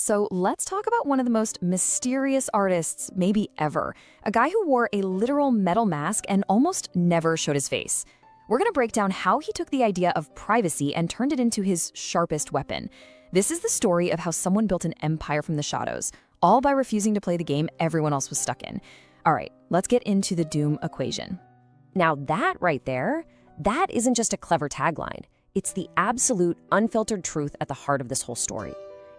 So let's talk about one of the most mysterious artists maybe ever, a guy who wore a literal metal mask and almost never showed his face. We're going to break down how he took the idea of privacy and turned it into his sharpest weapon. This is the story of how someone built an empire from the shadows, all by refusing to play the game everyone else was stuck in. All right, let's get into the Doom equation. Now that right there, that isn't just a clever tagline. It's the absolute, unfiltered truth at the heart of this whole story.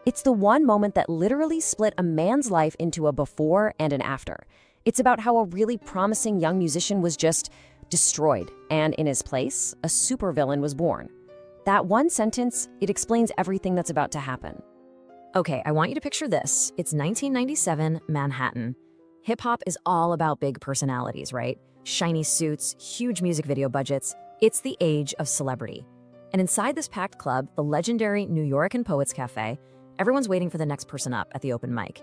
It's the one moment that literally split a man's life into a before and an after. It's about how a really promising young musician was just destroyed, and in his place, a supervillain was born. That one sentence, it explains everything that's about to happen. Okay, I want you to picture this. It's 1997, Manhattan. Hip-hop is all about big personalities, right? Shiny suits, huge music video budgets. It's the age of celebrity. And inside this packed club, the legendary New York and Poets Cafe, everyone's waiting for the next person up at the open mic.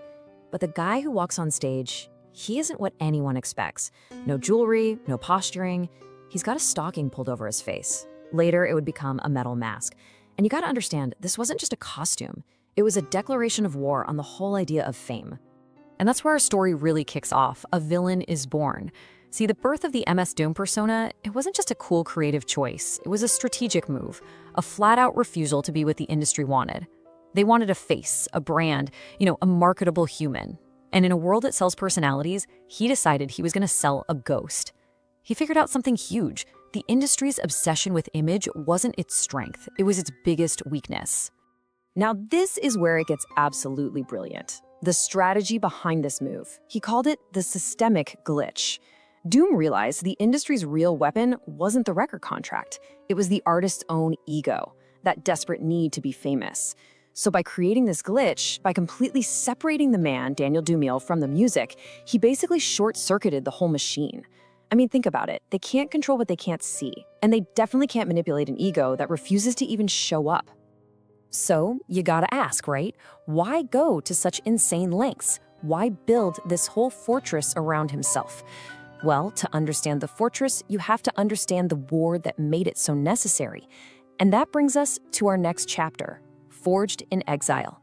But the guy who walks on stage, he isn't what anyone expects. No jewelry, no posturing. He's got a stocking pulled over his face. Later, it would become a metal mask. And you gotta understand, this wasn't just a costume. It was a declaration of war on the whole idea of fame. And that's where our story really kicks off. A villain is born. See, the birth of the MS Doom persona, it wasn't just a cool creative choice. It was a strategic move, a flat-out refusal to be what the industry wanted. They wanted a face, a brand, a marketable human. And in a world that sells personalities, he decided he was going to sell a ghost. He figured out something huge. The industry's obsession with image wasn't its strength. It was its biggest weakness. Now this is where it gets absolutely brilliant. The strategy behind this move. He called it the systemic glitch. Doom realized the industry's real weapon wasn't the record contract. It was the artist's own ego, that desperate need to be famous. So by creating this glitch, by completely separating the man, Daniel Dumile, from the music, he basically short-circuited the whole machine. I mean, think about it. They can't control what they can't see, and they definitely can't manipulate an ego that refuses to even show up. So you gotta ask, right? Why go to such insane lengths? Why build this whole fortress around himself? Well, to understand the fortress, you have to understand the war that made it so necessary. And that brings us to our next chapter. Forged in exile.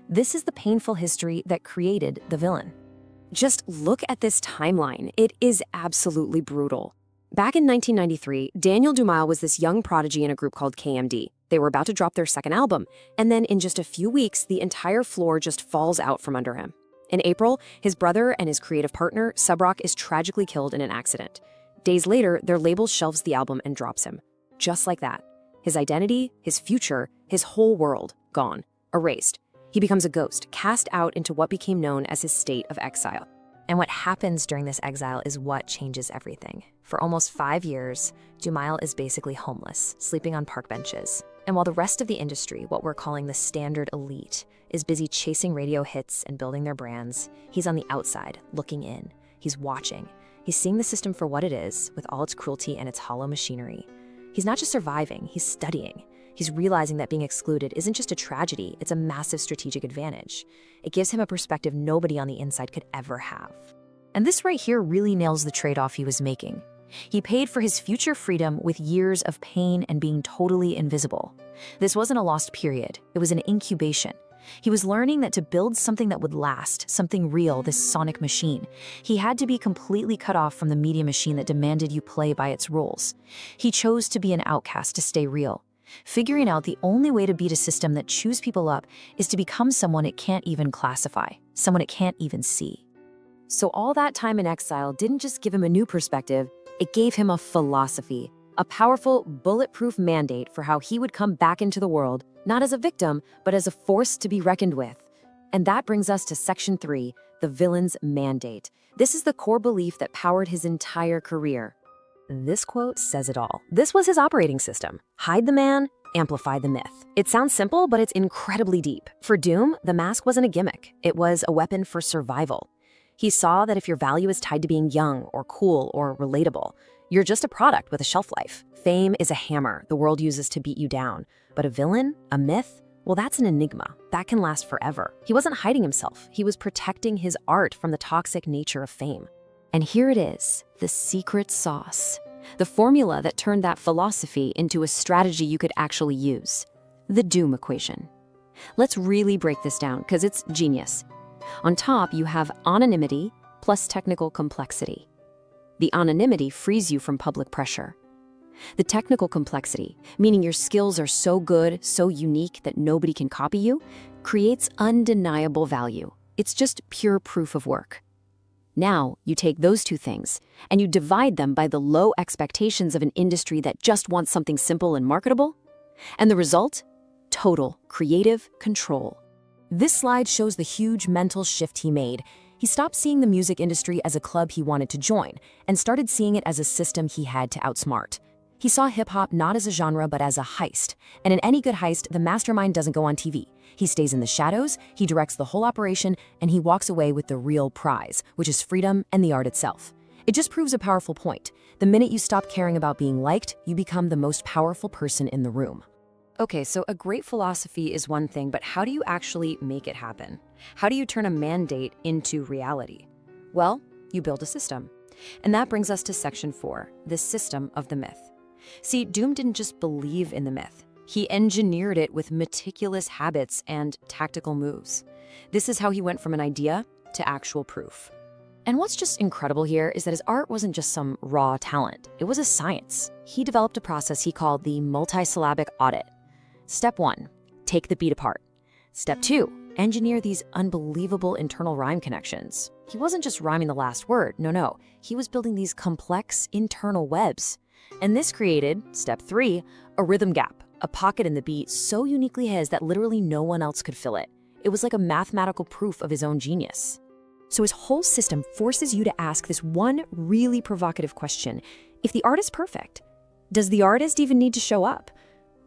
This is the painful history that created the villain. Just look at this timeline. It is absolutely brutal. Back in 1993, Daniel Dumile was this young prodigy in a group called KMD. They were about to drop their second album, and then in just a few weeks, the entire floor just falls out from under him. In April, his brother and his creative partner, Subrock, is tragically killed in an accident. Days later, their label shelves the album and drops him. Just like that. His identity, his future, his whole world, gone, erased. He becomes a ghost, cast out into what became known as his state of exile. And what happens during this exile is what changes everything. For almost 5 years, Dumile is basically homeless, sleeping on park benches. And while the rest of the industry, what we're calling the standard elite, is busy chasing radio hits and building their brands, he's on the outside, looking in. He's watching. He's seeing the system for what it is, with all its cruelty and its hollow machinery. He's not just surviving, he's studying. He's realizing that being excluded isn't just a tragedy, it's a massive strategic advantage. It gives him a perspective nobody on the inside could ever have. And this right here really nails the trade-off he was making. He paid for his future freedom with years of pain and being totally invisible. This wasn't a lost period, it was an incubation. He was learning that to build something that would last, something real, this sonic machine, he had to be completely cut off from the media machine that demanded you play by its rules. He chose to be an outcast to stay real. Figuring out the only way to beat a system that chews people up is to become someone it can't even classify, someone it can't even see. So all that time in exile didn't just give him a new perspective, it gave him a philosophy, a powerful, bulletproof mandate for how he would come back into the world, not as a victim, but as a force to be reckoned with. And that brings us to Section 3, the villain's mandate. This is the core belief that powered his entire career. This quote says it all. This was his operating system. Hide the man, amplify the myth. It sounds simple, but it's incredibly deep. For Doom, the mask wasn't a gimmick. It was a weapon for survival. He saw that if your value is tied to being young or cool or relatable, you're just a product with a shelf life. Fame is a hammer the world uses to beat you down. But a villain, a myth, well, that's an enigma. That can last forever. He wasn't hiding himself. He was protecting his art from the toxic nature of fame. And here it is, the secret sauce. The formula that turned that philosophy into a strategy you could actually use. The Doom equation. Let's really break this down because it's genius. On top, you have anonymity plus technical complexity. The anonymity frees you from public pressure. The technical complexity, meaning your skills are so good, so unique that nobody can copy you, creates undeniable value. It's just pure proof of work. Now, you take those two things, and you divide them by the low expectations of an industry that just wants something simple and marketable. And the result? Total creative control. This slide shows the huge mental shift he made. He stopped seeing the music industry as a club he wanted to join, and started seeing it as a system he had to outsmart. He saw hip-hop not as a genre but as a heist, and in any good heist, the mastermind doesn't go on TV. He stays in the shadows, he directs the whole operation, and he walks away with the real prize, which is freedom and the art itself. It just proves a powerful point. The minute you stop caring about being liked, you become the most powerful person in the room. Okay, so a great philosophy is one thing, but how do you actually make it happen? How do you turn a mandate into reality? Well, you build a system. And that brings us to section 4, the system of the myth. See, Doom didn't just believe in the myth. He engineered it with meticulous habits and tactical moves. This is how he went from an idea to actual proof. And what's just incredible here is that his art wasn't just some raw talent. It was a science. He developed a process he called the Multi-Syllabic Audit. Step 1, take the beat apart. Step 2, engineer these unbelievable internal rhyme connections. He wasn't just rhyming the last word, no. He was building these complex internal webs. And this created, step 3, a rhythm gap, a pocket in the beat so uniquely his that literally no one else could fill it. It was like a mathematical proof of his own genius. So his whole system forces you to ask this one really provocative question. If the art is perfect, does the artist even need to show up?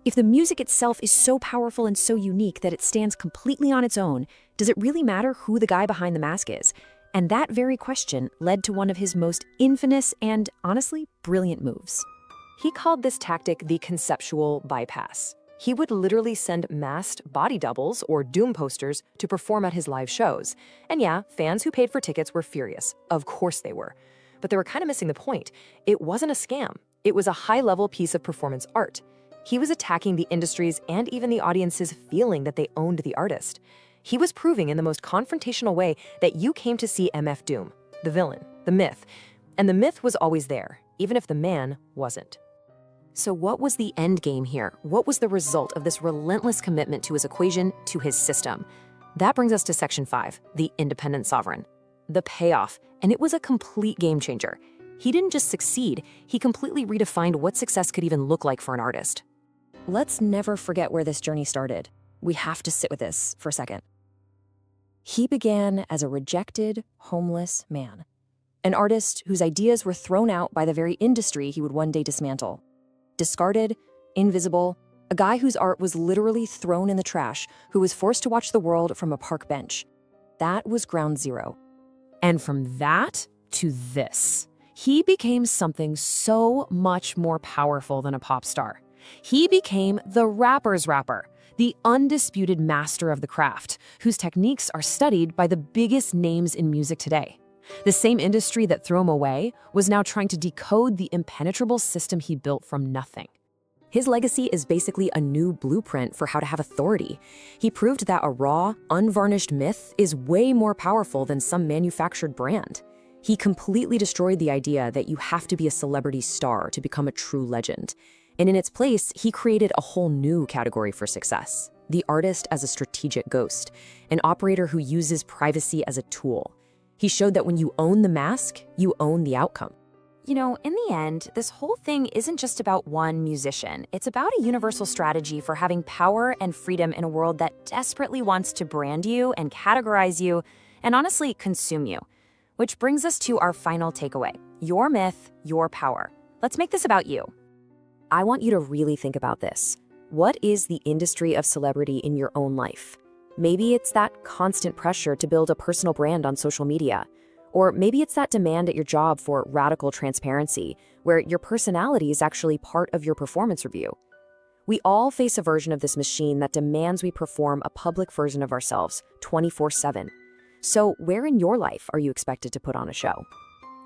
If the music itself is so powerful and so unique that it stands completely on its own, does it really matter who the guy behind the mask is? And that very question led to one of his most infamous and, honestly, brilliant moves. He called this tactic the conceptual bypass. He would literally send masked body doubles, or Doompostors, to perform at his live shows. And yeah, fans who paid for tickets were furious. Of course they were. But they were kind of missing the point. It wasn't a scam. It was a high-level piece of performance art. He was attacking the industry's and even the audience's feeling that they owned the artist. He was proving in the most confrontational way that you came to see MF Doom, the villain, the myth. And the myth was always there, even if the man wasn't. So what was the end game here? What was the result of this relentless commitment to his equation, to his system? That brings us to section 5, the independent sovereign. The payoff, and it was a complete game changer. He didn't just succeed, he completely redefined what success could even look like for an artist. Let's never forget where this journey started. We have to sit with this for a second. He began as a rejected, homeless man. An artist whose ideas were thrown out by the very industry he would one day dismantle. Discarded, invisible, a guy whose art was literally thrown in the trash, who was forced to watch the world from a park bench. That was ground zero. And from that to this, he became something so much more powerful than a pop star. He became the rapper's rapper, the undisputed master of the craft, whose techniques are studied by the biggest names in music today. The same industry that threw him away was now trying to decode the impenetrable system he built from nothing. His legacy is basically a new blueprint for how to have authority. He proved that a raw, unvarnished myth is way more powerful than some manufactured brand. He completely destroyed the idea that you have to be a celebrity star to become a true legend. And in its place, he created a whole new category for success: the artist as a strategic ghost, an operator who uses privacy as a tool. He showed that when you own the mask, you own the outcome. You know, in the end, this whole thing isn't just about one musician. It's about a universal strategy for having power and freedom in a world that desperately wants to brand you and categorize you and honestly consume you. Which brings us to our final takeaway: your myth, your power. Let's make this about you. I want you to really think about this. What is the industry of celebrity in your own life? Maybe it's that constant pressure to build a personal brand on social media. Or maybe it's that demand at your job for radical transparency, where your personality is actually part of your performance review. We all face a version of this machine that demands we perform a public version of ourselves 24/7. So where in your life are you expected to put on a show?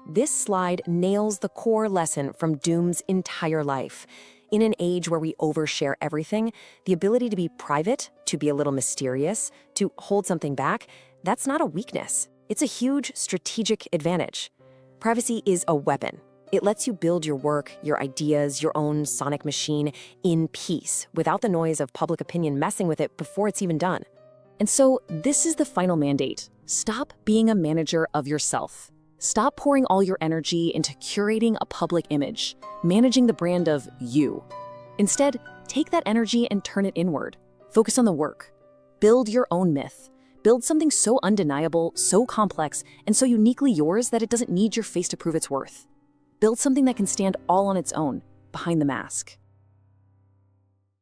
This slide nails the core lesson from Doom's entire life. In an age where we overshare everything, the ability to be private, to be a little mysterious, to hold something back, that's not a weakness. It's a huge strategic advantage. Privacy is a weapon. It lets you build your work, your ideas, your own sonic machine in peace, without the noise of public opinion messing with it before it's even done. And so this is the final mandate. Stop being a manager of yourself. Stop pouring all your energy into curating a public image, managing the brand of you. Instead, take that energy and turn it inward. Focus on the work. Build your own myth. Build something so undeniable, so complex, and so uniquely yours that it doesn't need your face to prove its worth. Build something that can stand all on its own, behind the mask.